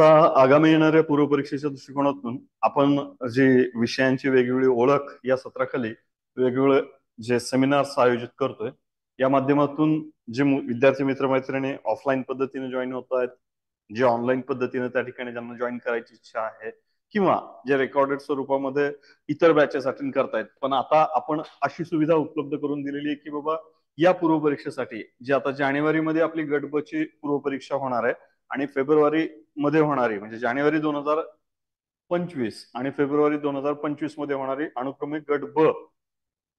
आता आगामी येणाऱ्या पूर्वपरीक्षेच्या दृष्टिकोनातून आपण जे विषयांची वेगवेगळी ओळख या सत्राखाली वेगवेगळे जे सेमिनार्स आयोजित करतोय या माध्यमातून जे विद्यार्थी मित्रमैत्रिणी ऑफलाईन पद्धतीने जॉईन होत आहेत, जे ऑनलाईन पद्धतीने त्या ठिकाणी ज्यांना जॉईन करायची इच्छा आहे किंवा जे रेकॉर्डेड स्वरूपामध्ये इतर बॅचेस अटेंड करतायत, पण आता आपण अशी सुविधा उपलब्ध करून दिलेली आहे की बाबा या पूर्वपरीक्षेसाठी जी आता जानेवारीमध्ये आपली गट ब ची पूर्वपरीक्षा होणार आहे आणि फेब्रुवारी मध्ये होणारी म्हणजे जानेवारी 2025 आणि फेब्रुवारी 2025 मध्ये होणारी अनुक्रमे गट ब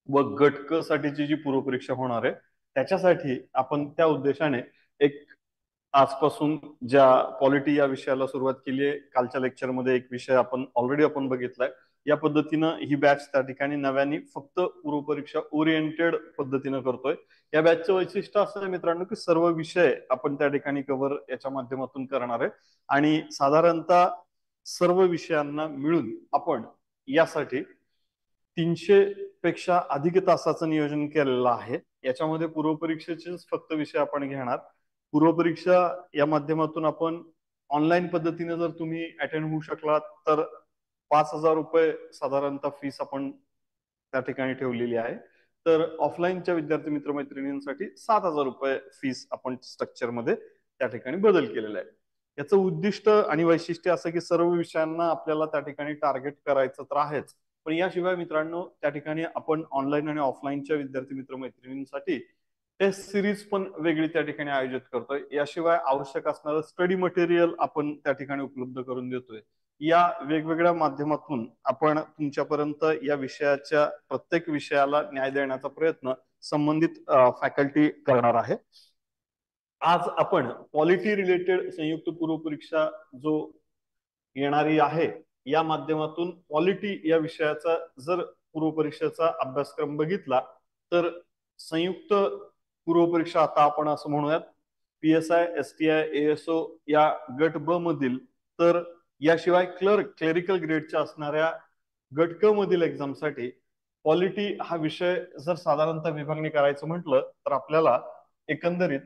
व गट क साठीची जी पूर्वपरीक्षा होणार आहे त्याच्यासाठी आपण त्या उद्देशाने एक आजपासून ज्या पॉलिटी या विषयाला सुरुवात केली आहे, कालच्या लेक्चरमध्ये एक विषय आपण बघितलाय. या पद्धतीनं ही बॅच त्या ठिकाणी नव्याने फक्त पूर्वपरीक्षा ओरिएंटेड पद्धतीनं करतोय. या बॅचचं वैशिष्ट्य असं आहे मित्रांनो की सर्व विषय आपण त्या ठिकाणी कव्हर याच्या माध्यमातून करणार आहे आणि साधारणतः सर्व विषयांना मिळून आपण यासाठी 300 पेक्षा अधिक तासाचं नियोजन केलेलं आहे. याच्यामध्ये पूर्वपरीक्षेचेच फक्त विषय आपण घेणार. पूर्वपरीक्षा या माध्यमातून आपण ऑनलाईन पद्धतीने जर तुम्ही अटेंड होऊ शकलात तर 5,000 रुपये साधारणतः फीस आपण त्या ठिकाणी ठेवलेली आहे. तर ऑफलाईनच्या विद्यार्थी मित्रमैत्रिणींसाठी 7,000 रुपये फीस आपण स्ट्रक्चरमध्ये त्या ठिकाणी बदल केलेला आहे. याचं उद्दिष्ट आणि वैशिष्ट्य असं की सर्व विषयांना आपल्याला त्या ठिकाणी टार्गेट करायचं तर आहेच, पण याशिवाय मित्रांनो त्या ठिकाणी आपण ऑनलाईन आणि ऑफलाईनच्या विद्यार्थी मित्रमैत्रिणींसाठी टेस्ट सिरीज पण वेगळी त्या ठिकाणी आयोजित करतोय. याशिवाय आवश्यक असणारं स्टडी मटेरियल आपण त्या ठिकाणी उपलब्ध करून देतोय. या वेगवेगळ्या माध्यमातून आपण तुमच्यापर्यंत या विषयाच्या प्रत्येक विषयाला न्याय देण्याचा प्रयत्न संबंधित फॅकल्टी करणार आहे. आज आपण पॉलिटी रिलेटेड संयुक्त पूर्वपरीक्षा जो येणारी आहे या माध्यमातून पॉलिटी या विषयाचा जर पूर्वपरीक्षेचा अभ्यासक्रम बघितला तर संयुक्त पूर्वपरीक्षा आता आपण असं म्हणूयात PSI, STI, ASO या गट ब मधील, तर याशिवाय क्लेरिकल ग्रेडच्या असणाऱ्या गट क मधील एक्झामसाठी पॉलिटी हा विषय जर साधारणतः विभागणी करायचं म्हटलं तर आपल्याला एकंदरीत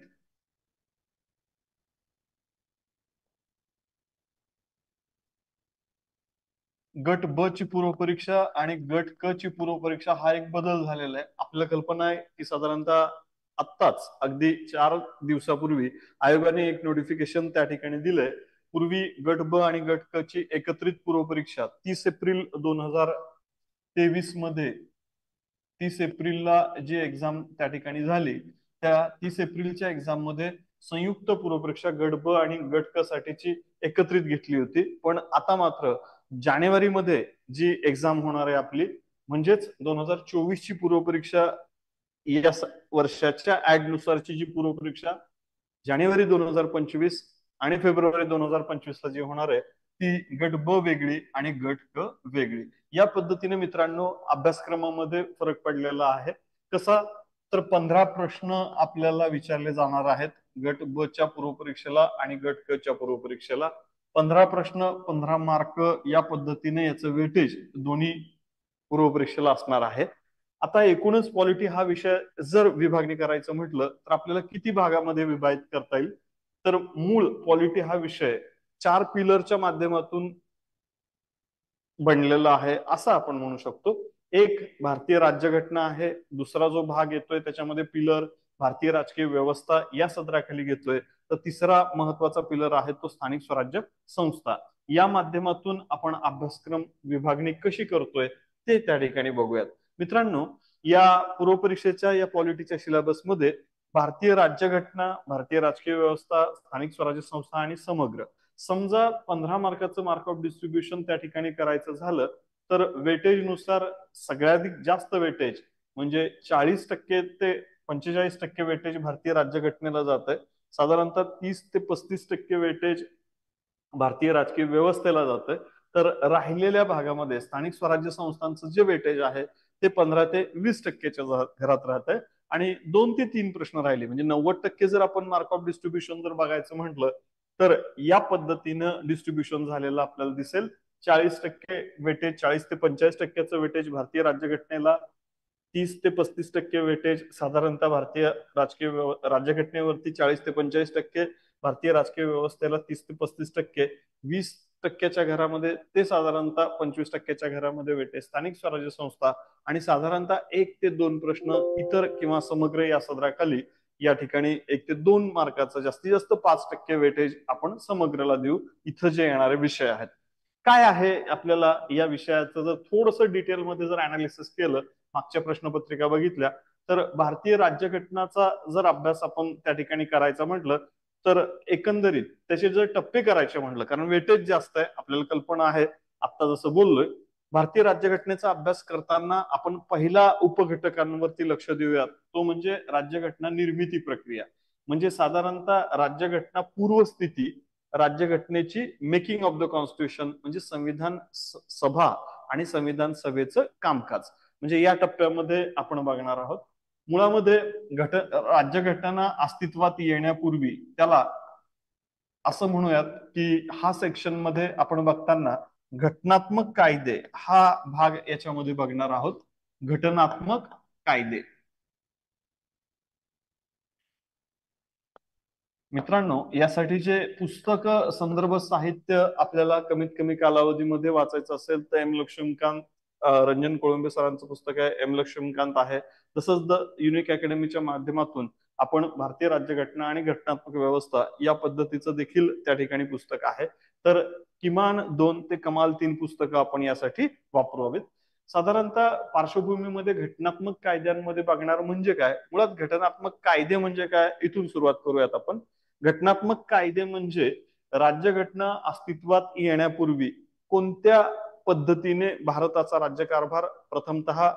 गट ब ची पूर्वपरीक्षा आणि गट क ची पूर्वपरीक्षा हा एक बदल झालेला आहे. आपल्याला कल्पना आहे की साधारणतः आत्ताच अगदी 4 दिवसापूर्वी आयोगाने एक नोटिफिकेशन त्या ठिकाणी दिलंय. पूर्वी गट ब आणि गट क ची एकत्रित पूर्वपरीक्षा 30 एप्रिल 2023 मध्ये 30 एप्रिलला जी एक्झाम त्या ठिकाणी झाली त्या 30 एप्रिलच्या एक्झाम मध्ये संयुक्त पूर्वपरीक्षा गट ब आणि गट क साठीची एकत्रित घेतली होती. पण आता मात्र जानेवारीमध्ये जी एक्झाम होणार आहे आपली म्हणजेच 2024 ची पूर्वपरीक्षा या वर्षाच्या ऍड नुसारची जी पूर्वपरीक्षा जानेवारी 2025 आणि फेब्रुवारी 2025 ला जी होणार आहे ती गट ब वेगळी आणि गट क वेगळी. या पद्धतीने मित्रांनो अभ्यासक्रमामध्ये फरक पडलेला आहे. कसा तर 15 प्रश्न आपल्याला विचारले जाणार आहेत गट ब च्या पूर्वपरीक्षेला आणि गट क च्या पूर्वपरीक्षेला. 15 प्रश्न 15 मार्क या पद्धतीने याचं वेटेज दोन्ही पूर्वपरीक्षेला असणार आहे. आता एकूणच पॉलिटी हा विषय जर विभागणी करायचं म्हटलं तर आपल्याला किती भागामध्ये विभाजित करता येईल, तर मूळ पॉलिटी हा विषय 4 पिलरच्या माध्यमातून बनलेला आहे असं आपण म्हणू शकतो. एक भारतीय राज्यघटना आहे, दुसरा जो भाग येतोय त्याच्यामध्ये पिलर भारतीय राजकीय व्यवस्था या सदराखाली घेतोय, तर तिसरा महत्वाचा पिलर आहे तो स्थानिक स्वराज्य संस्था. या माध्यमातून आपण अभ्यासक्रम विभागणी कशी करतोय ते त्या ठिकाणी बघूयात. मित्रांनो या पूर्वपरीक्षेच्या या पॉलिटीच्या सिलेबसमध्ये भारतीय राज्यघटना, भारतीय राजकीय व्यवस्था, स्थानिक स्वराज्य संस्था आणि समग्र, समजा 15 मार्काचं मार्क ऑफ डिस्ट्रीब्युशन त्या ठिकाणी करायचं झालं तर वेटेज नुसार सगळ्यात जास्त वेटेज म्हणजे 40% ते 45% वेटेज भारतीय राज्यघटनेला जात आहे. साधारणतः 30 ते 35% वेटेज भारतीय राजकीय व्यवस्थेला जात आहे. तर राहिलेल्या भागामध्ये स्थानिक स्वराज्य संस्थांचं जे वेटेज आहे ते 15 ते 20%च्या घरात राहत आहे आणि 2 ते 3 प्रश्न राहिले म्हणजे 90% जर आपण मार्क ऑफ डिस्ट्रीब्युशन जर बघायचं म्हटलं तर या पद्धतीनं डिस्ट्रीब्युशन झालेलं आपल्याला दिसेल. 40% वेटेज, 40 ते 45%चं वेटेज भारतीय राज्यघटनेला, 30 ते 35% वेटेज साधारणतः भारतीय राजकीय राज्यघटनेवरती, 40 ते 45% भारतीय राजकीय व्यवस्थेला 30 ते 35%, 20%च्या घरामध्ये ते साधारणतः 25%च्या घरामध्ये वेटेज स्थानिक स्वराज्य संस्था आणि साधारणतः 1 ते 2 प्रश्न इतर किंवा समग्र या सदराखाली या ठिकाणी 1 ते 2 मार्काचं जास्तीत जास्त 5% वेटेज आपण समग्रला देऊ. इथं जे येणारे विषय आहेत काय आहे आपल्याला या विषयाचं जर थोडस डिटेलमध्ये जर अनालिसिस केलं, मागच्या प्रश्नपत्रिका बघितल्या तर भारतीय राज्यघटनाचा जर अभ्यास आपण त्या ठिकाणी करायचा म्हटलं तर एकंदरीत त्याचे जर टप्पे करायचे म्हटलं, कारण वेटेज जास्त आहे आपल्याला कल्पना आहे, आता जसं बोललोय भारतीय राज्यघटनेचा अभ्यास करताना आपण पहिला उपघटकांवरती लक्ष देऊयात, तो म्हणजे राज्यघटना निर्मिती प्रक्रिया. म्हणजे साधारणतः राज्यघटना पूर्वस्थिती, राज्यघटनेची मेकिंग ऑफ द कॉन्स्टिट्यूशन म्हणजे संविधान सभा आणि संविधान सभेचं कामकाज, म्हणजे या टप्प्यामध्ये आपण बघणार आहोत. मुळामध्ये राज्यघटना अस्तित्वात येण्यापूर्वी त्याला असं म्हणूयात की हा सेक्शन मध्ये आपण बघताना घटनात्मक कायदे हा भाग याच्यामध्ये बघणार आहोत. घटनात्मक कायदे मित्रांनो, यासाठीचे पुस्तक संदर्भ साहित्य आपल्याला कमीत कमी कालावधीमध्ये वाचायचं असेल तर एम लक्ष्मीकांत, रंजन कोळंबे सरांचं पुस्तक आहे, एम लक्ष्मीकांत आहे. तसंच द युनिक अकॅडमीच्या माध्यमातून आपण भारतीय राज्यघटना आणि घटनात्मक व्यवस्था या पद्धतीचं देखील त्या ठिकाणी पुस्तक आहे. तर किमान 2 ते कमाल 3 पुस्तकं आपण यासाठी वापरावीत. साधारणतः पार्श्वभूमीमध्ये घटनात्मक कायद्यांमध्ये बघणार म्हणजे काय, मुळात घटनात्मक कायदे म्हणजे काय इथून सुरुवात करूयात आपण. घटनात्मक कायदे म्हणजे राज्यघटना अस्तित्वात येण्यापूर्वी कोणत्या पद्धतीने भारताचा राज्यकारभार प्रथमतः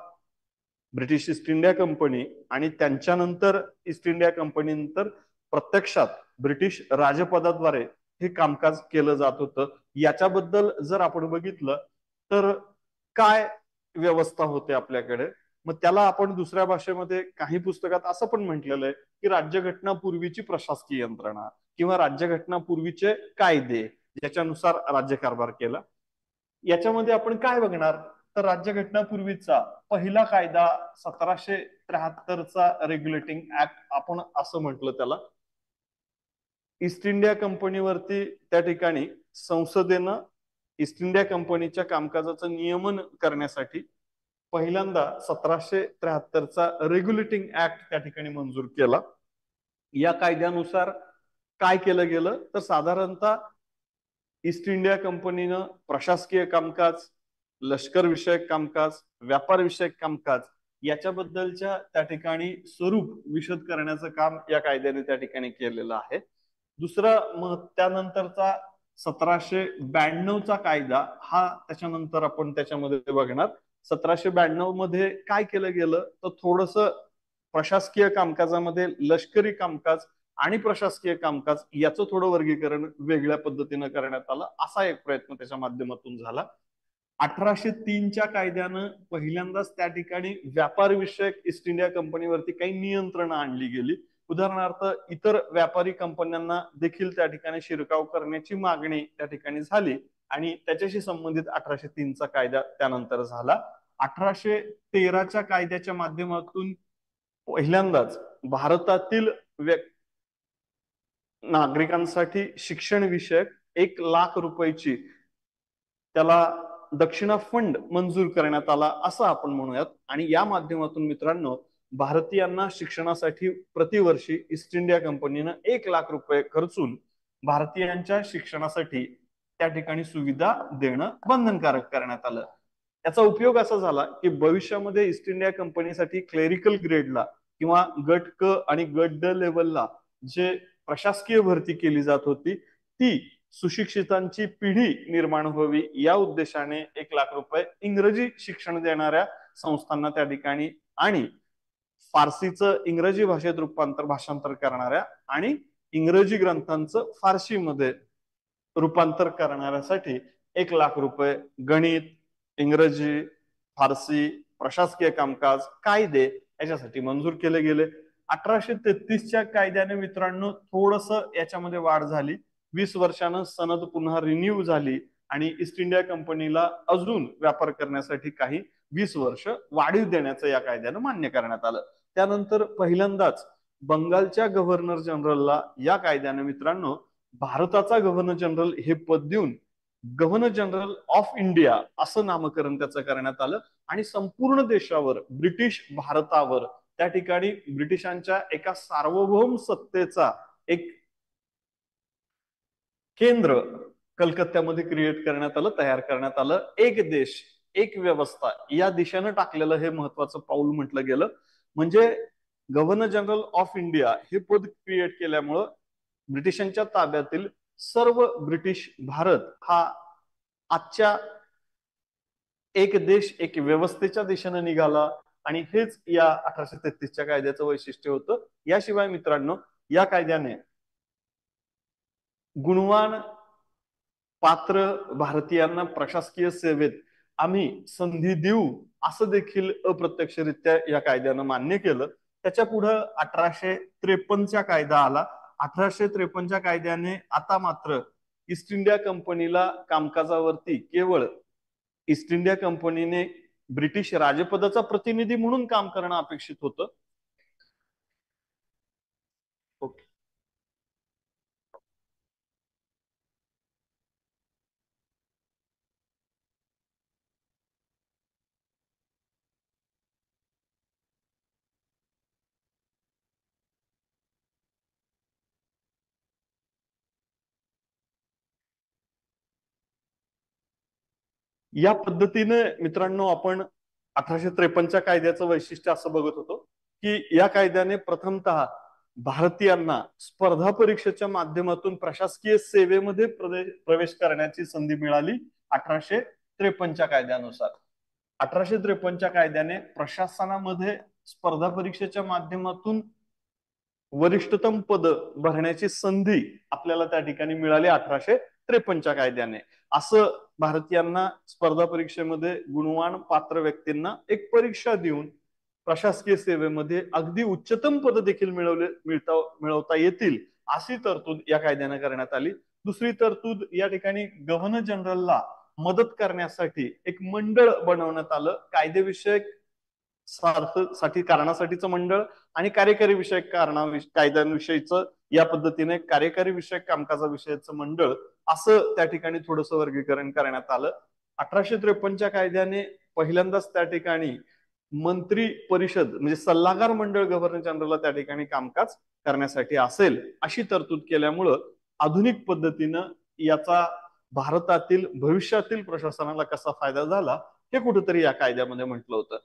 ब्रिटिश ईस्ट इंडिया कंपनी आणि त्यांच्यानंतर ईस्ट इंडिया कंपनी नंतर प्रत्यक्षात ब्रिटिश राजपदाद्वारे हे कामकाज केलं जात होतं, याच्याबद्दल जर आपण बघितलं तर काय व्यवस्था होते आपल्याकडे. मग त्याला आपण दुसऱ्या भाषेमध्ये काही पुस्तकात असं पण म्हटलेलं आहे की राज्यघटना पूर्वीची प्रशासकीय यंत्रणा किंवा राज्यघटना पूर्वीचे कायदे ज्याच्यानुसार राज्यकारभार केला. याच्यामध्ये आपण काय बघणार तर राज्यघटना पूर्वीचा पहिला कायदा 1773चा रेग्युलेटिंग ऍक्ट आपण असं म्हटलं त्याला. ईस्ट इंडिया कंपनीवरती त्या ठिकाणी संसदेनं ईस्ट इंडिया कंपनीच्या कामकाजाचं नियमन करण्यासाठी पहिल्यांदा 1773चा रेग्युलेटिंग ऍक्ट त्या ठिकाणी मंजूर केला. या कायद्यानुसार काय केलं गेलं तर साधारणतः ईस्ट इंडिया कंपनीनं प्रशासकीय कामकाज, लष्कर विषयक कामकाज, व्यापार विषयक कामकाज याच्याबद्दलच्या त्या ठिकाणी स्वरूप विशद करण्याचं काम या कायद्याने त्या ठिकाणी केलेलं आहे. दुसरा मग त्यानंतरचा 1792चा कायदा हा त्याच्यानंतर आपण त्याच्यामध्ये बघणार. 1792 मध्ये काय केलं गेलं तर थोडस प्रशासकीय कामकाजामध्ये लष्करी कामकाज आणि प्रशासकीय कामकाज याचं थोडं वर्गीकरण वेगळ्या पद्धतीनं करण्यात आलं, असा एक प्रयत्न त्याच्या माध्यमातून झाला. 1803च्या कायद्यानं पहिल्यांदाच त्या ठिकाणी व्यापार विषयक ईस्ट इंडिया कंपनीवरती काही नियंत्रणं आणली गेली. उदाहरणार्थ इतर व्यापारी कंपन्यांना देखील त्या ठिकाणी शिरकाव करण्याची मागणी त्या ठिकाणी झाली आणि त्याच्याशी संबंधित 1803चा कायदा त्यानंतर झाला. 1813च्या कायद्याच्या माध्यमातून पहिल्यांदाच भारतातील नागरिकांसाठी शिक्षण विषयक 1,00,000 रुपयाची त्याला दक्षिणा फंड मंजूर करण्यात आला असं आपण म्हणूयात. आणि या माध्यमातून मित्रांनो भारतीयांना शिक्षणासाठी प्रतिवर्षी ईस्ट इंडिया कंपनीनं 1,00,000 रुपये खर्चून भारतीयांच्या शिक्षणासाठी त्या ठिकाणी सुविधा देणं बंधनकारक करण्यात आलं. याचा उपयोग असा झाला की भविष्यामध्ये ईस्ट इंडिया कंपनीसाठी क्लेरिकल ग्रेडला किंवा गट क आणि गट ड लेवलला जे प्रशासकीय भरती केली जात होती ती सुशिक्षितांची पिढी निर्माण व्हावी या उद्देशाने 1,00,000 रुपये इंग्रजी शिक्षण देणाऱ्या संस्थांना त्या ठिकाणी आणि फारसीचं इंग्रजी भाषेत भाषांतर करणाऱ्या आणि इंग्रजी ग्रंथांचं फारसीमध्ये रूपांतर करणाऱ्यासाठी 1,00,000 रुपये गणित, इंग्रजी, फारसी, प्रशासकीय कामकाज, कायदे याच्यासाठी मंजूर केले गेले. 1833च्या कायद्याने मित्रांनो थोडस याच्यामध्ये वाढ झाली. 20 वर्षानं सनद पुन्हा रिन्यू झाली आणि ईस्ट इंडिया कंपनीला अजून व्यापार करण्यासाठी काही 20 वर्ष वाढीव देण्याचं या कायद्यानं मान्य करण्यात आलं. त्यानंतर पहिल्यांदाच बंगालच्या गव्हर्नर जनरलला या कायद्याने मित्रांनो भारताचा गव्हर्नर जनरल हे पद देऊन गव्हर्नर जनरल ऑफ इंडिया असं नामकरण त्याचं करण्यात आलं आणि संपूर्ण देशावर ब्रिटिश भारतावर त्या ठिकाणी ब्रिटिशांच्या एका सार्वभौम सत्तेचा एक केंद्र कलकत्त्यामध्ये क्रिएट करण्यात आलं, तयार करण्यात आलं. एक देश एक व्यवस्था या दिशेनं टाकलेलं हे महत्वाचं पाऊल म्हटलं गेलं. म्हणजे गव्हर्नर जनरल ऑफ इंडिया हे पद क्रिएट केल्यामुळं ब्रिटिशांच्या ताब्यातील सर्व ब्रिटिश भारत हा आजच्या एक देश एक व्यवस्थेच्या दिशेने निघाला आणि हेच या 1833च्या कायद्याचं वैशिष्ट्य होतं. याशिवाय मित्रांनो या कायद्याने गुणवान पात्र भारतीयांना प्रशासकीय सेवेत आम्ही संधी देऊ असं देखील अप्रत्यक्षरित्या या कायद्यानं मान्य केलं. त्याच्या पुढं 1853चा कायदा आला. 1853च्या कायद्याने आता मात्र ईस्ट इंडिया कंपनीला कामकाजावरती केवळ ईस्ट इंडिया कंपनीने ब्रिटिश राजपदाचा प्रतिनिधी म्हणून काम करणं अपेक्षित होतं. ओके. या पद्धतीने मित्रांनो आपण 1853च्या कायद्याचं वैशिष्ट्य असं बघत होतो की या कायद्याने प्रथमतः भारतीयांना स्पर्धा परीक्षेच्या माध्यमातून प्रशासकीय सेवेमध्ये प्रवेश करण्याची संधी मिळाली 1853च्या कायद्यानुसार. 1853च्या कायद्याने प्रशासनामध्ये स्पर्धा परीक्षेच्या माध्यमातून वरिष्ठतम पद भरण्याची संधी आपल्याला त्या ठिकाणी मिळाली 1853च्या कायद्याने. असं भारतीयांना स्पर्धा परीक्षेमध्ये गुणवान पात्र व्यक्तींना एक परीक्षा देऊन प्रशासकीय सेवेमध्ये अगदी उच्चतम पद देखील मिळवता येतील अशी तरतूद या कायद्याने करण्यात आली. दुसरी तरतूद या ठिकाणी गव्हर्नर जनरलला मदत करण्यासाठी एक मंडळ बनवण्यात आलं. कायदेविषयक साठी कारणासाठीचं मंडळ आणि कार्यकारी विषयक कायद्यांविषयीचं या पद्धतीने कार्यकारी विषयक कामकाजाविषयीचं मंडळ असं त्या ठिकाणी थोडंसं वर्गीकरण करण्यात आलं. 1853च्या कायद्याने पहिल्यांदाच त्या ठिकाणी मंत्री परिषद म्हणजे सल्लागार मंडळ गव्हर्नर जनरलला त्या ठिकाणी कामकाज करण्यासाठी असेल अशी तरतूद केल्यामुळं आधुनिक पद्धतीनं याचा भारतातील भविष्यातील प्रशासनाला कसा फायदा झाला हे कुठेतरी या कायद्यामध्ये म्हटलं होतं.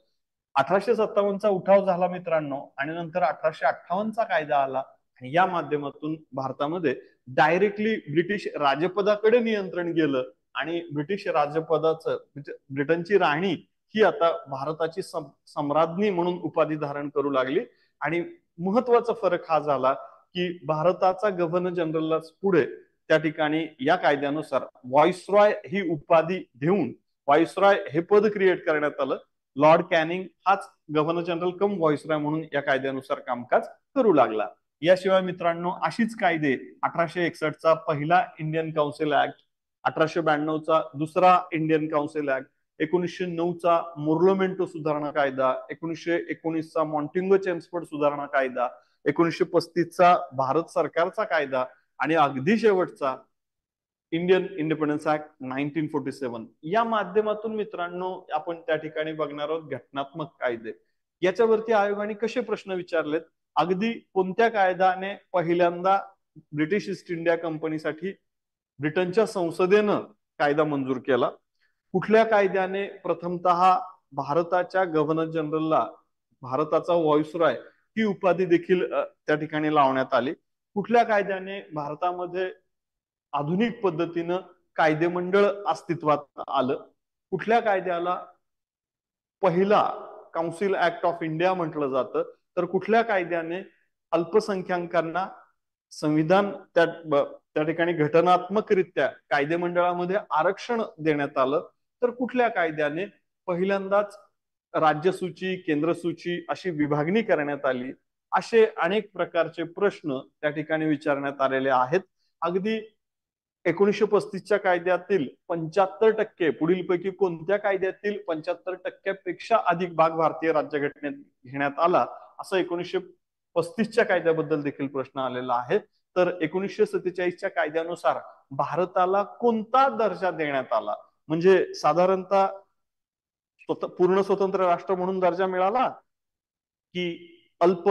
1857चा उठाव झाला मित्रांनो आणि नंतर 1858चा कायदा आला आणि या माध्यमातून भारतामध्ये डायरेक्टली ब्रिटिश राजपदाकडे नियंत्रण गेलं आणि ब्रिटिश राजपदाचं म्हणजे ब्रिटनची राणी ही आता भारताची सम्राज्ञी म्हणून उपाधी धारण करू लागली. आणि महत्वाचा फरक हा झाला की भारताचा गव्हर्नर जनरलला पुढे त्या ठिकाणी या कायद्यानुसार व्हाईसरॉय ही उपाधी देऊन व्हाईसरॉय हे पद क्रिएट करण्यात आलं. लॉर्ड कॅनिंग हाच गव्हर्नर जनरल कम व्हाईसरॉय म्हणून या कायद्यानुसार कामकाज करू लागला. याशिवाय मित्रांनो अशीच कायदे 1861चा पहिला इंडियन काउन्सिल ऍक्ट, 1892चा दुसरा इंडियन काउन्सिल ऍक्ट, 1909चा मोर्लोमेंटो सुधारणा कायदा, 1919चा मॉन्टिंगो चेम्सफोर्ड सुधारणा कायदा, 1935चा भारत सरकारचा कायदा आणि अगदी शेवटचा इंडियन इंडिपेंडन्स ऍक्ट 1947 या माध्यमातून मित्रांनो आपण त्या ठिकाणी बघणार आहोत घटनात्मक कायदे. याच्यावरती आयोगाने कसे प्रश्न विचारलेत, अगदी कोणत्या कायद्याने पहिल्यांदा ब्रिटिश ईस्ट इंडिया कंपनीसाठी ब्रिटनच्या संसदेनं कायदा मंजूर केला, कुठल्या कायद्याने प्रथमतः भारताच्या गव्हर्नर जनरलला भारताचा व्हाईसरॉय ही उपाधी देखील त्या ठिकाणी लावण्यात आली, कुठल्या कायद्याने भारतामध्ये आधुनिक पद्धतीनं कायदेमंडळ अस्तित्वात आलं, कुठल्या कायद्याला पहिला काउन्सिल ऍक्ट ऑफ इंडिया म्हटलं जातं, तर कुठल्या कायद्याने अल्पसंख्याकांना संविधान त्या ठिकाणी घटनात्मकरित्या कायदेमंडळामध्ये आरक्षण देण्यात आलं, तर कुठल्या कायद्याने पहिल्यांदाच राज्यसूची केंद्रसूची अशी विभागणी करण्यात आली. असे अनेक प्रकारचे प्रश्न त्या ठिकाणी विचारण्यात आलेले आहेत. अगदी 1935च्या कायद्यातील 75% पुढीलपैकी कोणत्या कायद्यातील 75%पेक्षा अधिक भाग भारतीय राज्यघटनेत घेण्यात आला असं 35च्या कायद्याबद्दल देखील प्रश्न आलेला आहे. तर 1947च्या कायद्यानुसार भारताला कोणता दर्जा देण्यात आला, म्हणजे साधारणतः पूर्ण स्वतंत्र राष्ट्र म्हणून दर्जा मिळाला, की अल्प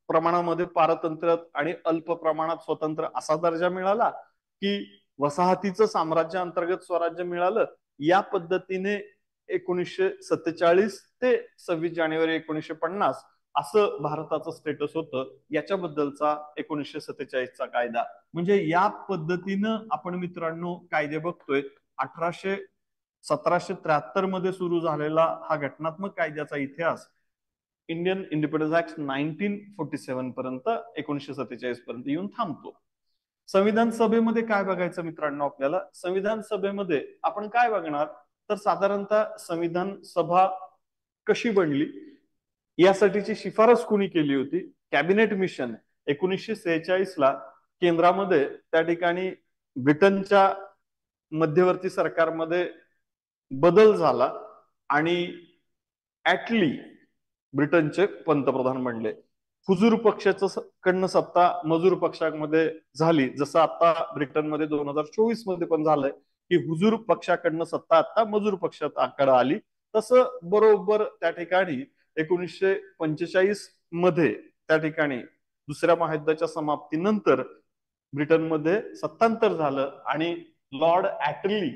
प्रमाणामध्ये पारतंत्र्य आणि अल्प प्रमाणात स्वतंत्र असा दर्जा मिळाला, की वसाहतीचं साम्राज्य अंतर्गत स्वराज्य मिळालं. या पद्धतीने 1947 ते 26 जानेवारी 1950 असं भारताचं स्टेटस होतं. याच्याबद्दलचा 1947चा कायदा, म्हणजे या पद्धतीनं आपण मित्रांनो कायदे बघतोय. 1773 मध्ये सुरू झालेला हा घटनात्मक कायद्याचा इतिहास इंडियन इंडिपेंडन्स ऍक्ट 1947 पर्यंत, 1947 पर्यंत येऊन थांबतो. संविधान सभेमध्ये काय बघायचं मित्रांनो आपल्याला? संविधान सभेमध्ये आपण काय बघणार, तर साधारणतः संविधान सभा कशी बनली, यासाठीची शिफारस कुणी केली होती? कॅबिनेट मिशन 1946ला केंद्रामध्ये त्या ठिकाणी ब्रिटनच्या मध्यवर्ती सरकारमध्ये बदल झाला आणि ऍटली ब्रिटनचे पंतप्रधान बनले. हुजूर पक्षाचं कडनं सत्ता मजूर पक्षामध्ये झाली, जसं आता ब्रिटनमध्ये 2024 मध्ये पण झालंय की हुजूर पक्षाकडनं सत्ता आता मजूर पक्षाकडे आली. तसं बरोबर त्या ठिकाणी 1945 मध्ये त्या ठिकाणी दुसऱ्या महायुद्धाच्या समाप्तीनंतर ब्रिटनमध्ये सत्तांतर झालं आणि लॉर्ड ऍटली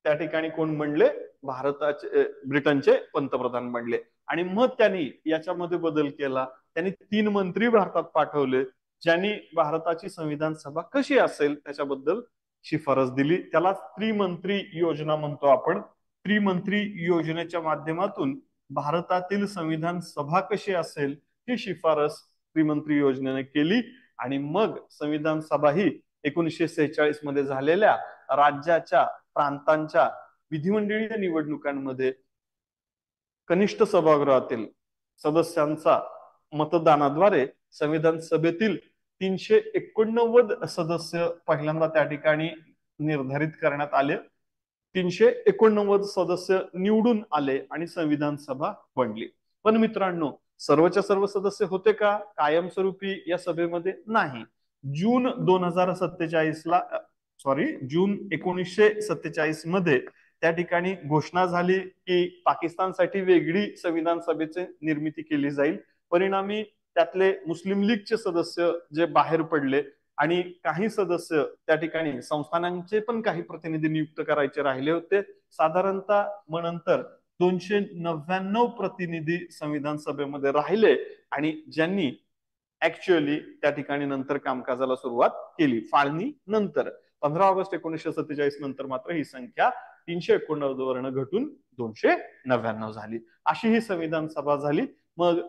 त्या ठिकाणी कोण बनले? भारताचे ब्रिटनचे पंतप्रधान बनले. आणि मग त्यांनी याच्यामध्ये बदल केला. त्यांनी 3 मंत्री भारतात पाठवले, ज्यांनी भारताची संविधान सभा कशी असेल त्याच्याबद्दल शिफारस दिली. त्याला त्रिमंत्री योजना म्हणतो आपण. त्रिमंत्री योजनेच्या माध्यमातून भारतातील संविधान सभा कशी असेल ही शिफारस त्रिमंत्री योजनेने केली. आणि मग संविधान सभा ही 1946 मध्ये झालेल्या राज्याच्या प्रांतांच्या विधिमंडळीय निवडणुकांमध्ये कनिष्ठ सभागृहातील सदस्यांचा मतदानाद्वारे संविधान सभेतील 389 सदस्य पहिल्यांदा त्या ठिकाणी निर्धारित करण्यात आले. 389 सदस्य निवडून आले आणि संविधान सभा बनली. पण मित्रांनो, सर्वच्या सर्व सदस्य होते का कायमस्वरूपी या सभेमध्ये? नाही. जून 2047ला जून 1947 मध्ये त्या ठिकाणी घोषणा झाली की पाकिस्तानसाठी वेगळी संविधान सभेची निर्मिती केली जाईल. परिणामी त्यातले मुस्लिम लीगचे सदस्य जे बाहेर पडले आणि काही सदस्य त्या ठिकाणी संस्थानांचे पण काही प्रतिनिधी नियुक्त करायचे राहिले होते. साधारणतः मग नंतर 299 प्रतिनिधी संविधान सभेमध्ये राहिले आणि ज्यांनी ऍक्च्युअली त्या ठिकाणी नंतर कामकाजाला सुरुवात केली. फाळणी नंतर 15 ऑगस्ट 1947 नंतर मात्र ही संख्या 389 वर्ण घटून 299 झाली. अशी ही संविधान सभा झाली. मग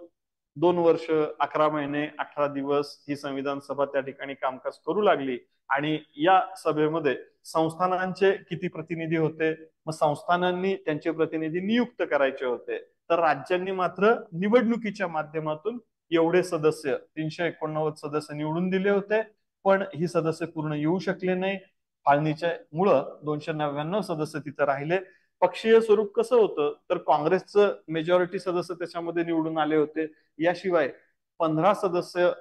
2 वर्ष 11 महिने 18 दिवस ही संविधान सभा त्या ठिकाणी कामकाज करू लागली. आणि या सभेमध्ये संस्थानांचे किती प्रतिनिधी होते? मग संस्थानांनी त्यांचे प्रतिनिधी नियुक्त करायचे होते, तर राज्यांनी मात्र निवडणुकीच्या माध्यमातून एवढे सदस्य 389 सदस्य निवडून दिले होते. पण ही सदस्य पूर्ण येऊ शकले नाही. फाळणीच्या मुळे 299 सदस्य तिथे राहिले. पक्षीय स्वरूप कसं होतं, तर काँग्रेसचं मेजॉरिटी सदस्य त्याच्यामध्ये निवडून आले होते. याशिवाय 15 सदस्य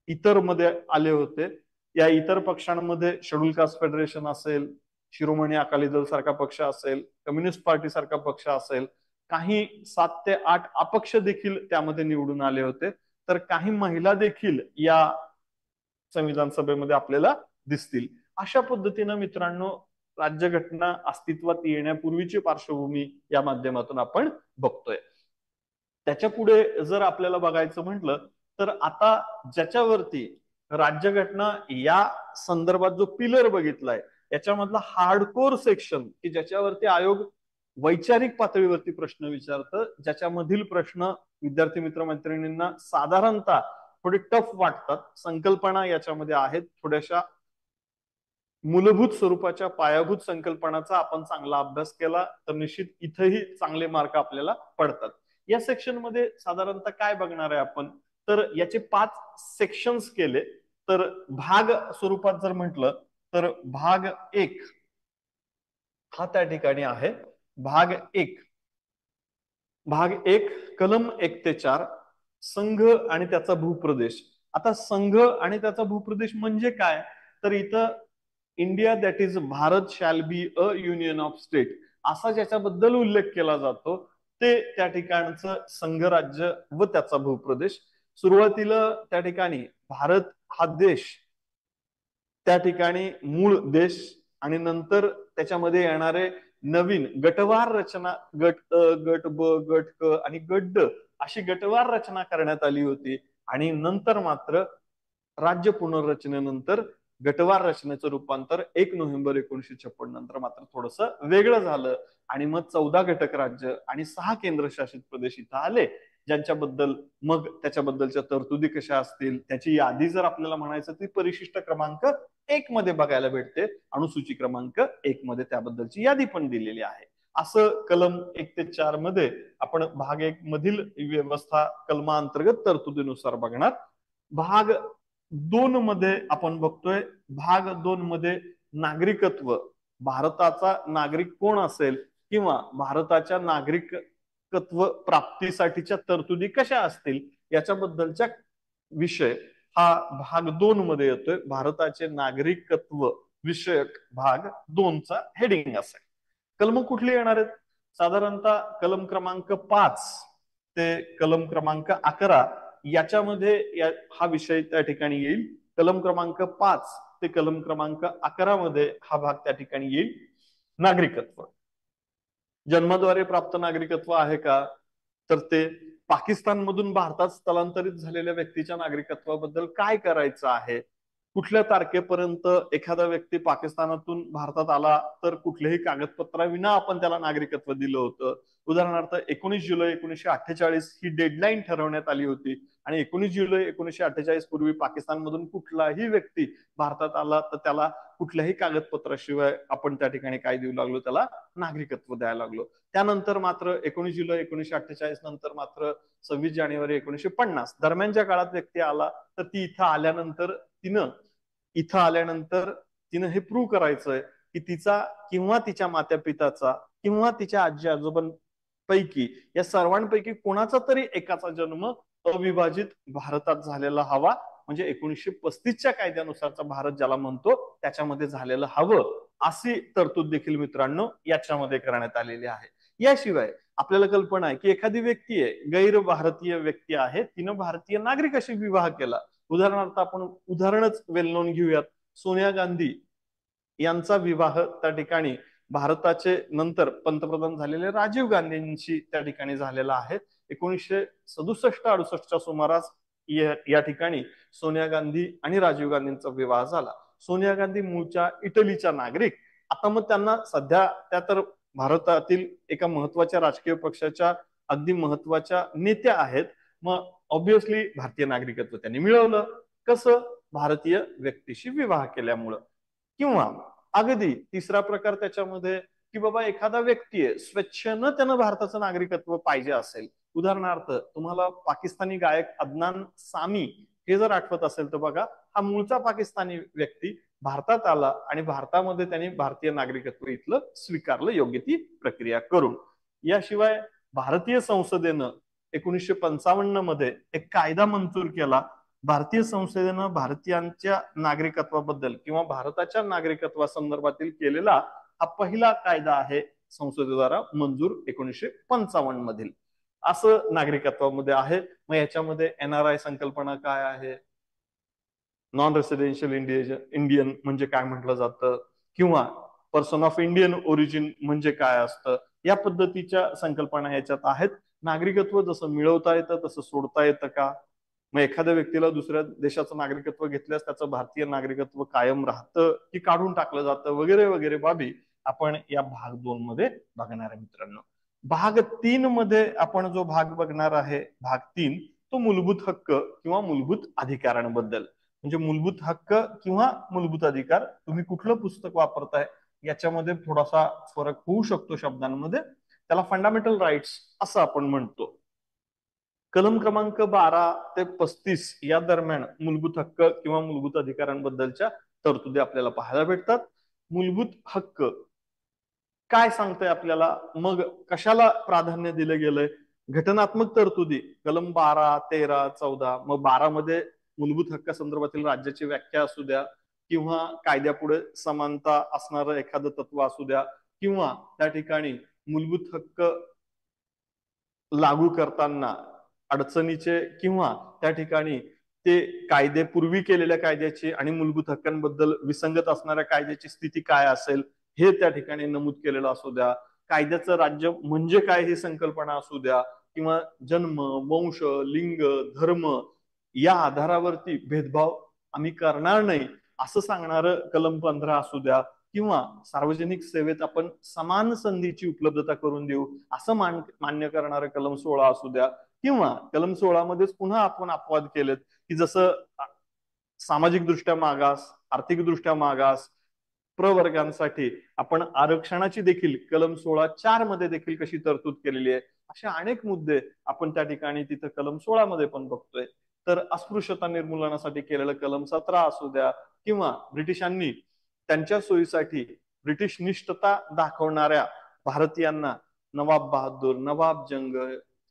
इतर मध्ये आले होते. या इतर पक्षांमध्ये शेड्यूल कास्ट फेडरेशन असेल, शिरोमणी अकाली दल सारखा पक्ष असेल, कम्युनिस्ट पार्टी सारखा पक्ष असेल, काही 7 ते 8 अपक्ष देखील त्यामध्ये निवडून आले होते. तर काही महिला देखील या संविधान सभेमध्ये आपल्याला दिसतील. अशा पद्धतीनं मित्रांनो राज्यघटना अस्तित्वात येण्यापूर्वीची पार्श्वभूमी या माध्यमातून आपण बघतोय. त्याच्या पुढे जर आपल्याला बघायचं म्हटलं तर आता ज्याच्यावरती राज्यघटना या संदर्भात जो पिलर बघितलाय याच्यामधला हार्डकोर सेक्शन की ज्याच्यावरती आयोग वैचारिक पातळीवरती प्रश्न विचारतं, ज्याच्यामधील प्रश्न विद्यार्थी मित्र मैत्रिणींना साधारणतः थोडे टफ वाटतात. संकल्पना याच्यामध्ये आहेत थोड्याशा मूलभूत स्वरूपाच्या पायाभूत संकल्पनाचा आपण चांगला अभ्यास केला तर निश्चित इथेही चांगले मार्क आपल्याला पडतात. या सेक्शन मध्ये साधारणतः काय बघणार आहे आपण, तर याचे 5 सेक्शन्स केले. तर भाग स्वरूपात जर म्हटलं तर भाग 1 हा त्या ठिकाणी आहे. भाग 1 कलम 1 ते 4 संघ आणि त्याचा भूप्रदेश. आता संघ आणि त्याचा भूप्रदेश म्हणजे काय, तर इथं India that is Bharat shall be a union of state असा ज्याच्याबद्दल उल्लेख केला जातो ते त्या ठिकाणचं संघराज्य व त्याचा भूप्रदेश. सुरुवातीला त्या ठिकाणी भारत हा देश, त्या ठिकाणी मूळ देश, आणि नंतर त्याच्यामध्ये येणारे नवीन गटवार रचना, गट अ, गट ब, गट क आणि गट ड अशी गटवार रचना करण्यात आली होती. आणि नंतर मात्र राज्य पुनर्रचनेनंतर गटवार रचनेचं रूपांतर 1 नोव्हेंबर 1956 नंतर मात्र थोडस वेगळं झालं. आणि मग 14 घटक राज्य आणि 6 केंद्रशासित प्रदेश इथं आले, ज्यांच्याबद्दल मग त्याच्याबद्दलच्या तरतुदी कशा असतील त्याची यादी जर आपल्याला म्हणायचं ती परिशिष्ट क्रमांक 1 मध्ये बघायला भेटते. अनुसूची क्रमांक 1 मध्ये त्याबद्दलची यादी पण दिलेली आहे. असं कलम 1 ते 4 मध्ये आपण भाग 1 मधील व्यवस्था कलमांतर्गत तरतुदीनुसार बघणार. भाग 2 मध्ये आपण बघतोय, भाग 2 मध्ये नागरिकत्व, भारताचा नागरिक कोण असेल किंवा भारताच्या नागरिकत्व प्राप्तीसाठीच्या तरतुदी कशा असतील याच्याबद्दलच्या विषय हा भाग 2 मध्ये येतोय. भारताचे नागरिकत्व विषयक भाग 2चा हेडिंग असेल. कलम कुठली येणार आहेत, साधारणतः कलम क्रमांक 5 ते कलम क्रमांक 11 याच्यामध्ये हा विषय त्या ठिकाणी येईल. कलम क्रमांक 5 ते कलम क्रमांक 11 मध्ये हा भाग त्या ठिकाणी येईल. नागरिकत्व, जन्माद्वारे प्राप्त नागरिकत्व आहे का, तर ते पाकिस्तान मधून भारतात स्थलांतरित झालेल्या व्यक्तीच्या नागरिकत्वाबद्दल काय करायचं आहे, कुठल्या तारखेपर्यंत एखादा व्यक्ती पाकिस्तानातून भारतात आला तर कुठल्याही कागदपत्राविना आपण त्याला नागरिकत्व दिलं होतं. उदाहरणार्थ 19 जुलै 1948 ही डेडलाईन ठरवण्यात आली होती. आणि 19 जुलै 1948 पूर्वी पाकिस्तानमधून कुठलाही व्यक्ती भारतात आला तर त्याला कुठल्याही कागदपत्राशिवाय आपण त्या ठिकाणी काय देऊ लागलो, त्याला नागरिकत्व द्यायला लागलो. त्यानंतर मात्र 19 जुलै 1948 नंतर मात्र 26 जानेवारी 1950 दरम्यानच्या काळात व्यक्ती आला तर ती इथं आल्यानंतर तिनं हे प्रूव्ह करायचंय की तिचा किंवा तिच्या मात्या पिताचा किंवा तिच्या आजी आजोबांपैकी या सर्वांपैकी कोणाचा तरी एकाचा जन्म अविभाजित भारतात झालेला हवा, म्हणजे 1935च्या कायद्यानुसारचा भारत ज्याला म्हणतो त्याच्यामध्ये झालेलं हवं, अशी तरतूद देखील मित्रांनो याच्यामध्ये करण्यात आलेली आहे. याशिवाय आपल्याला कल्पना आहे की एखादी व्यक्ती आहे, गैर भारतीय व्यक्ती आहे, तिनं भारतीय नागरिकाशी विवाह केला. उदाहरणार्थ आपण उदाहरणच वेल नोन घेऊयात, सोनिया गांधी यांचा विवाह त्या ठिकाणी भारताचे नंतर पंतप्रधान झालेले राजीव गांधींशी त्या ठिकाणी झालेला आहे. 1967-68च्या सुमारास या ठिकाणी सोनिया गांधी आणि राजीव गांधींचा विवाह झाला. सोनिया गांधी मूळच्या इटलीच्या नागरिक, आता मग त्यांना सध्या त्या तर भारतातील एका महत्वाच्या राजकीय पक्षाच्या अगदी महत्वाच्या नेत्या आहेत. मग ऑब्विसली भारतीय नागरिकत्व त्यांनी मिळवलं. कसं, भारतीय व्यक्तीशी विवाह केल्यामुळं. किंवा अगदी तिसरा प्रकार त्याच्यामध्ये की बाबा एखादा व्यक्ती आहे, स्वेच्छेनं त्यानं भारताचं नागरिकत्व पाहिजे असेल. उदाहरणार्थ तुम्हाला पाकिस्तानी गायक अदनान सामी हे जर आठवत असेल तर बघा, हा मूळचा पाकिस्तानी व्यक्ती भारतात आला आणि भारतामध्ये त्यांनी भारतीय नागरिकत्व इथलं स्वीकारलं योग्य ती प्रक्रिया करून. याशिवाय भारतीय संसदेनं 1955 मध्ये एक कायदा मंजूर केला. भारतीय संसदेनं भारतीयांच्या नागरिकत्वाबद्दल किंवा भारताच्या नागरिकत्वासंदर्भातील केलेला हा पहिला कायदा आहे संसदेद्वारा मंजूर 1955 मधील. असं नागरिकत्वामध्ये आहे. मग याच्यामध्ये NRI संकल्पना काय आहे, नॉन रेसिडेन्शियल इंडियन म्हणजे काय म्हटलं जातं, किंवा पर्सन ऑफ इंडियन ओरिजिन म्हणजे काय असतं, या पद्धतीच्या संकल्पना याच्यात आहेत. नागरिकत्व जसं मिळवता येतं तसं सोडता येतं का, मग एखाद्या व्यक्तीला दुसऱ्या देशाचं नागरिकत्व घेतल्यास त्याचं भारतीय नागरिकत्व कायम राहतं की काढून टाकलं जातं, वगैरे वगैरे बाबी आपण या भाग 2 मध्ये बघणार आहे मित्रांनो. भाग 3 मध्ये आपण जो भाग बघणार आहे, भाग 3, तो मूलभूत हक्क किंवा मूलभूत अधिकारांबद्दल. म्हणजे मूलभूत हक्क किंवा मूलभूत अधिकार, तुम्ही कुठलं पुस्तक वापरताय याच्यामध्ये थोडासा फरक होऊ शकतो शब्दांमध्ये. त्याला फंडामेंटल राईट्स असं आपण म्हणतो. कलम क्रमांक 12 ते 35 या दरम्यान मूलभूत हक्क किंवा मूलभूत अधिकारांबद्दलच्या तरतुदी आपल्याला पाहायला भेटतात. मूलभूत हक्क काय सांगतंय आपल्याला, मग कशाला प्राधान्य दिलं गेलंय, घटनात्मक तरतुदी कलम 12, 13, 14, मग 12 मध्ये मूलभूत हक्कासंदर्भातील राज्याची व्याख्या असू द्या, किंवा कायद्यापुढे समानता असणारं एखादं तत्व असू द्या, किंवा त्या ठिकाणी मूलभूत हक्क लागू करताना अडचणीचे, किंवा त्या ठिकाणी ते कायदे पूर्वी केलेल्या कायद्याची आणि मूलभूत हक्कांबद्दल विसंगत असणाऱ्या कायद्याची स्थिती काय असेल हे त्या ठिकाणी नमूद केलेलं असू द्या, कायद्याचं राज्य म्हणजे काय ही संकल्पना असू द्या, किंवा जन्म, वंश, लिंग, धर्म या आधारावरती भेदभाव आम्ही करणार नाही असं सांगणारं कलम 15 असू द्या, किंवा सार्वजनिक सेवेत आपण समान संधीची उपलब्धता करून देऊ असं मान्य करणारं कलम 16 असू द्या, किंवा कलम 16 मध्येच पुन्हा आपण अपवाद केलेत की जसं सामाजिक दृष्ट्या मागास, आर्थिक दृष्ट्या मागास प्रवर्गांसाठी आपण आरक्षणाची देखील कलम 16(4) मध्ये देखील कशी तरतूद केलेली आहे, असे अनेक मुद्दे आपण त्या ठिकाणी तिथं कलम 16 मध्ये पण बघतोय. तर अस्पृश्यता निर्मूलनासाठी केलेलं कलम 17 असू द्या, किंवा ब्रिटिशांनी त्यांच्या सोयीसाठी ब्रिटिश निष्ठता दाखवणाऱ्या भारतीयांना नवाब बहादूर, नवाब जंग,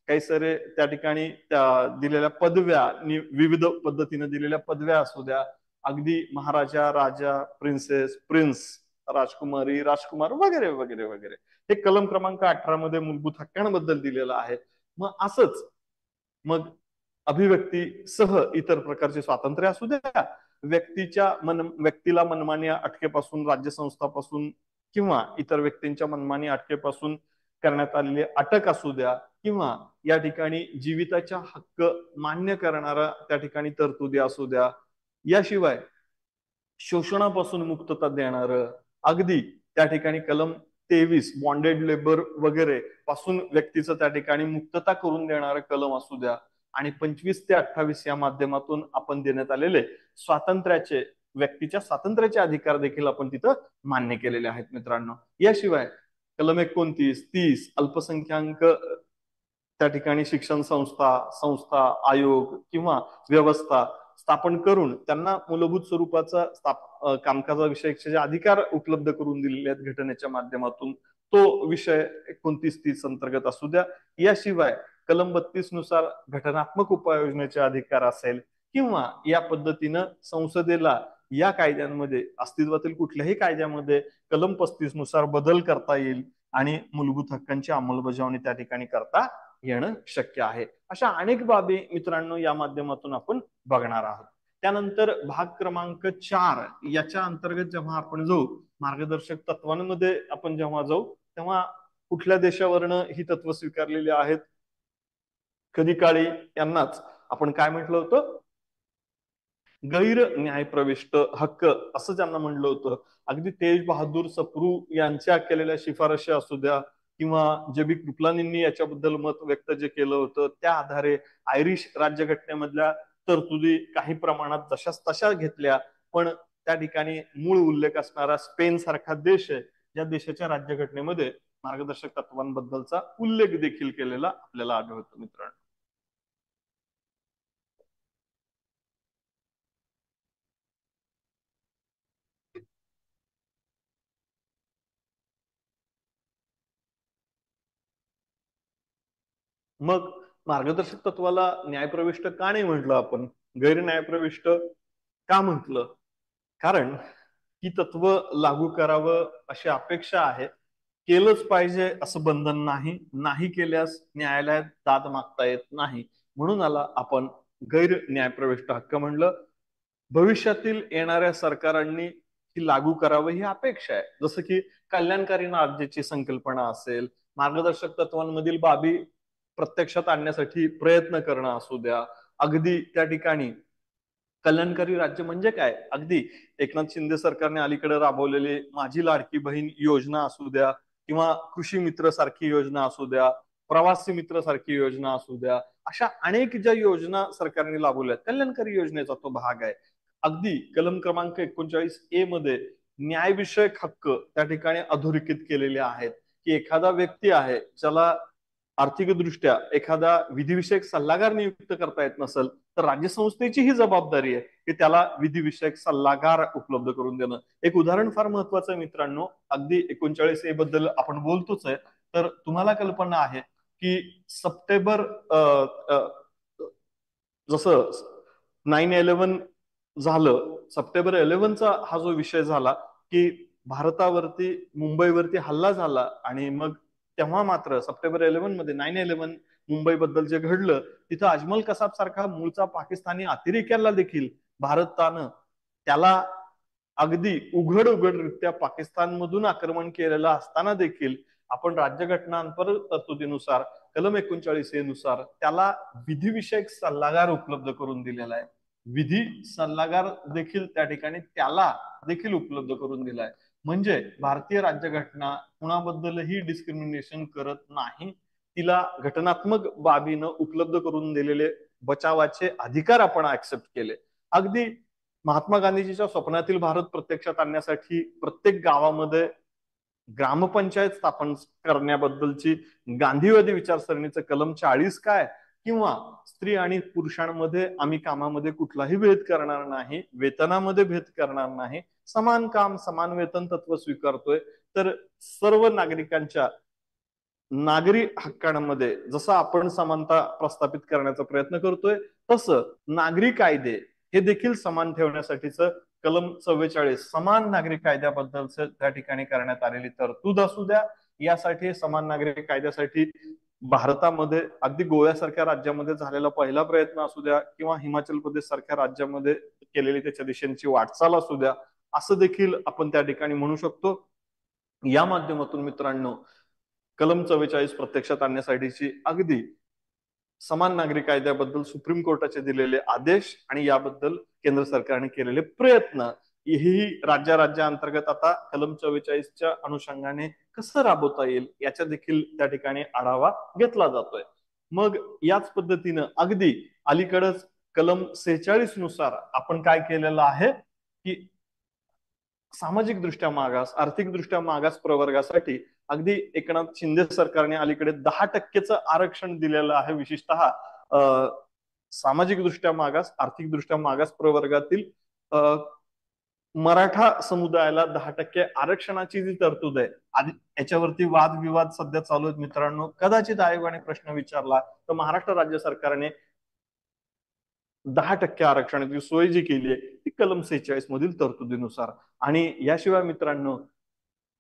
काही सारे त्या ठिकाणी त्या दिलेल्या पदव्या, विविध पद्धतीने दिलेल्या पदव्या असू द्या, अगदी महाराजा, राजा, प्रिन्सेस, प्रिन्स, राजकुमारी, राजकुमार वगैरे वगैरे वगैरे हे कलम क्रमांक 18 मध्ये मूलभूत हक्कांबद्दल दिलेलं आहे. मग असंच मग अभिव्यक्ती सह इतर प्रकारचे स्वातंत्र्य असू द्या, व्यक्तीला मनमानी अटकेपासून, राज्यसंस्थापासून किंवा इतर व्यक्तींच्या मनमानी अटकेपासून करण्यात आलेली अटक असू द्या, किंवा या ठिकाणी जीविताचा हक्क मान्य करणारा त्या ठिकाणी तरतुदी असू द्या, याशिवाय शोषणापासून मुक्तता देणार अगदी त्या ठिकाणी कलम 23 बॉन्डेड लेबर वगैरे पासून व्यक्तीचं त्या ठिकाणी मुक्तता करून देणारं कलम असू द्या, आणि 25 ते 28 या माध्यमातून आपण देण्यात आलेले स्वातंत्र्याचे, व्यक्तीच्या स्वातंत्र्याचे अधिकार देखील आपण तिथं मान्य केलेले आहेत मित्रांनो. याशिवाय कलम 29, 30 अल्पसंख्याक त्या ठिकाणी शिक्षण संस्था, आयोग किंवा व्यवस्था स्थापन करून त्यांना मूलभूत स्वरूपाचा कामकाजाविषयीचे जे अधिकार उपलब्ध करून दिलेले आहेत घटनेच्या माध्यमातून, तो विषय 29-30 अंतर्गत असू द्या. याशिवाय कलम 32 नुसार घटनात्मक उपाययोजनेचे अधिकार असेल, किंवा या पद्धतीनं संसदेला या कायद्यांमध्ये अस्तित्वातील कुठल्याही कायद्यामध्ये कलम 35 नुसार बदल करता येईल आणि मूलभूत हक्कांची अंमलबजावणी त्या ठिकाणी करता येणं शक्य आहे. अशा अनेक बाबी मित्रांनो या माध्यमातून आपण बघणार आहोत. त्यानंतर भाग क्रमांक 4 याच्या अंतर्गत जेव्हा आपण जाऊ, मार्गदर्शक तत्वांमध्ये आपण जेव्हा जाऊ तेव्हा कुठल्या देशावरनं ही तत्व स्वीकारलेली आहेत, कधी काळी यांनाच आपण काय म्हटलं होतं, गैर न्यायप्रविष्ट हक्क असं ज्यांना म्हणलं होतं. अगदी तेज बहादूर सप्रू यांच्या केलेल्या शिफारशी असू द्या, किंवा जेबी कृपलानींनी याच्याबद्दल मत व्यक्त जे केलं होतं, त्या आधारे आयरिश राज्यघटनेमधल्या तरतुदी काही प्रमाणात जशाच तशा घेतल्या, पण त्या ठिकाणी मूळ उल्लेख असणारा स्पेन सारखा देश आहे, या देशाच्या राज्यघटनेमध्ये मार्गदर्शक तत्वांबद्दलचा उल्लेख देखील केलेला आपल्याला आढळतो मित्रांनो. मग मार्गदर्शक तत्वाला न्यायप्रविष्ट का नाही म्हटलं आपण, गैर न्यायप्रविष्ट का म्हटलं? कारण ही तत्व लागू करावं अशी अपेक्षा आहे, केलंच पाहिजे असं बंधन नाही, नाही केल्यास न्यायालयात दाद मागता येत नाही, म्हणून आला आपण गैर न्यायप्रविष्ट हक्क म्हणलं. भविष्यातील येणाऱ्या सरकारांनी ही लागू करावं ही अपेक्षा आहे. जसं की कल्याणकारी राज्याची संकल्पना असेल, मार्गदर्शक तत्वांमधील बाबी प्रत्यक्षात आणण्यासाठी प्रयत्न करणं असू द्या, अगदी त्या ठिकाणी कल्याणकारी राज्य म्हणजे काय, अगदी एकनाथ शिंदे सरकारने अलीकडे राबवलेली माझी लाडकी बहीण योजना असू द्या, किंवा कृषी मित्र सारखी योजना असू द्या, प्रवासी मित्र सारखी योजना असू द्या, अशा अनेक ज्या योजना सरकारने राबवल्या कल्याणकारी योजनेचा तो भाग आहे. अगदी कलम क्रमांक 39A मध्ये न्यायविषयक हक्क त्या ठिकाणी अधोरेखित केलेले आहेत, की एखादा व्यक्ती आहे ज्याला आर्थिकदृष्ट्या एखादा विधिविषयक सल्लागार नियुक्त करता येत नसेल, तर राज्यसंस्थेची ही जबाबदारी आहे की त्याला विधिविषयक सल्लागार उपलब्ध करून देणं. एक उदाहरण फार महत्वाचं आहे मित्रांनो, अगदी 39A बद्दल आपण बोलतोच आहे, तर तुम्हाला कल्पना आहे की सप्टेंबर जसं 9/11 झालं, सप्टेंबर 11चा हा जो विषय झाला की भारतावरती मुंबईवरती हल्ला झाला आणि मग तेव्हा मात्र सप्टेंबर 11 मध्ये 9/11 मुंबईबद्दल जे घडलं तिथं अजमल कसाब सारखा मूळचा पाकिस्तानी अतिरेक्याला देखील भारतानं त्याला अगदी उघड उघडरित्या पाकिस्तानमधून आक्रमण केलेलं असताना देखील आपण राज्यघटनांपर तरतुदीनुसार कलम 39A नुसार त्याला विधिविषयक सल्लागार उपलब्ध करून दिलेला आहे. विधी सल्लागार देखील त्या ठिकाणी त्याला देखील उपलब्ध करून दिलाय. म्हणजे भारतीय राज्यघटना कुणाबद्दलही डिस्क्रिमिनेशन करत नाही. तिला घटनात्मक बाबीनं उपलब्ध करून दिलेले बचावाचे अधिकार आपण ऍक्सेप्ट केले. अगदी महात्मा गांधीजीच्या स्वप्नातील भारत प्रत्यक्षात आणण्यासाठी प्रत्येक गावामध्ये ग्रामपंचायत स्थापन करण्याबद्दलची गांधीवादी विचारसरणीचं कलम 40 काय किंवा स्त्री आणि पुरुषांमध्ये आम्ही कामामध्ये कुठलाही भेद करणार नाही, वेतनामध्ये भेद करणार नाही, समान काम समान वेतन तत्व स्वीकारतोय. तर सर्व नागरिकांच्या नागरी हक्कांमध्ये जसं आपण समानता प्रस्थापित करण्याचा प्रयत्न करतोय तसं नागरी कायदे हे देखील समान ठेवण्यासाठीच कलम 44 समान नागरिक कायद्याबद्दलच त्या ठिकाणी करण्यात आलेली तरतूद असू द्या. यासाठी समान नागरिक कायद्यासाठी भारतामध्ये अगदी गोव्यासारख्या राज्यामध्ये झालेला पहिला प्रयत्न असू द्या किंवा हिमाचल प्रदेश सारख्या राज्यामध्ये केलेली त्याच्या दिशेची वाटचाल असू द्या, असं देखील आपण त्या ठिकाणी म्हणू शकतो. या माध्यमातून मित्रांनो कलम 44 प्रत्यक्षात आणण्यासाठीची अगदी समान नागरिक कायद्याबद्दल सुप्रीम कोर्टाचे दिलेले आदेश आणि याबद्दल केंद्र सरकारने केलेले प्रयत्न ही राज्यांतर्गत आता कलम 44च्या अनुषंगाने कसं राबवता येईल याच्या देखील त्या ठिकाणी आढावा घेतला जातोय. मग याच पद्धतीनं अगदी अलीकडच कलम 46 नुसार आपण काय केलेलं आहे की सामाजिक दृष्ट्या मागास आर्थिकदृष्ट्या मागास प्रवर्गासाठी अगदी एकनाथ शिंदे सरकारने अलीकडे 10% आरक्षण दिलेलं आहे. विशेषतः सामाजिक दृष्ट्या मागास आर्थिकदृष्ट्या मागास प्रवर्गातील मराठा समुदायाला 10% आरक्षणाची जी तरतूद आहे आधी याच्यावरती वादविवाद सध्या चालू आहेत मित्रांनो. कदाचित आयोगाने प्रश्न विचारला तर महाराष्ट्र राज्य सरकारने 10% आरक्षणाची सोय जी केली आहे ती कलम 46 मधील तरतुदीनुसार. आणि याशिवाय मित्रांनो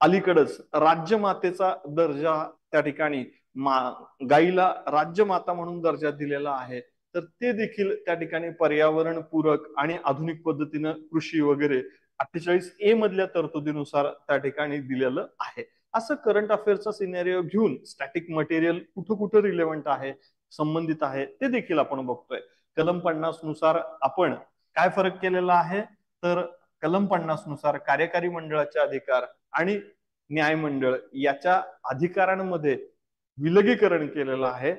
अलीकडच राज्यमातेचा दर्जा त्या ठिकाणी गाईला राज्यमाता म्हणून दर्जा दिलेला आहे. तर ते देखील त्या ठिकाणी पर्यावरण पूरक आणि आधुनिक पद्धतीनं कृषी वगैरे 48A मधल्या तरतुदीनुसार त्या ठिकाणी दिलेलं आहे. असं करंट अफेअरचा सिनेरिओ घेऊन स्टॅटिक मटेरियल कुठं कुठं रिलेव्हंट आहे संबंधित आहे ते देखील आपण बघतोय. कलम 50 नुसार आपण काय फरक केलेला आहे तर कलम 50 नुसार कार्यकारी मंडळाचे अधिकार आणि न्यायमंडळ याच्या अधिकारांमध्ये विलगीकरण केलेलं आहे.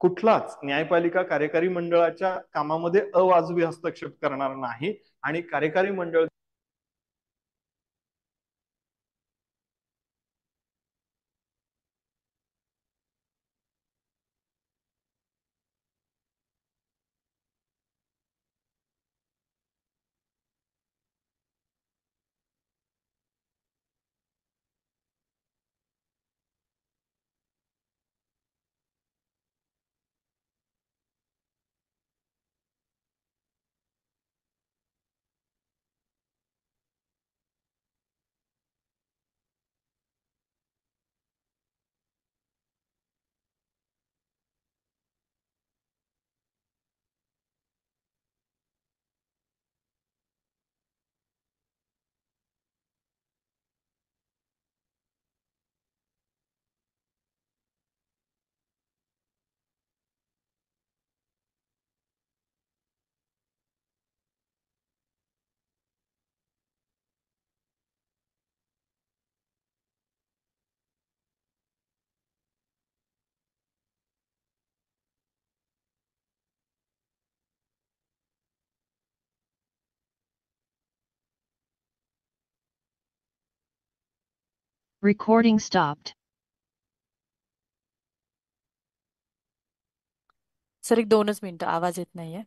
कुठलाच न्यायपालिका कार्यकारी मंडळाच्या कामामध्ये अवाजवी हस्तक्षेप करणार नाही आणि कार्यकारी मंडळ Recording stopped. सर एक 2च मिनिटं आवाज येत नाहीये.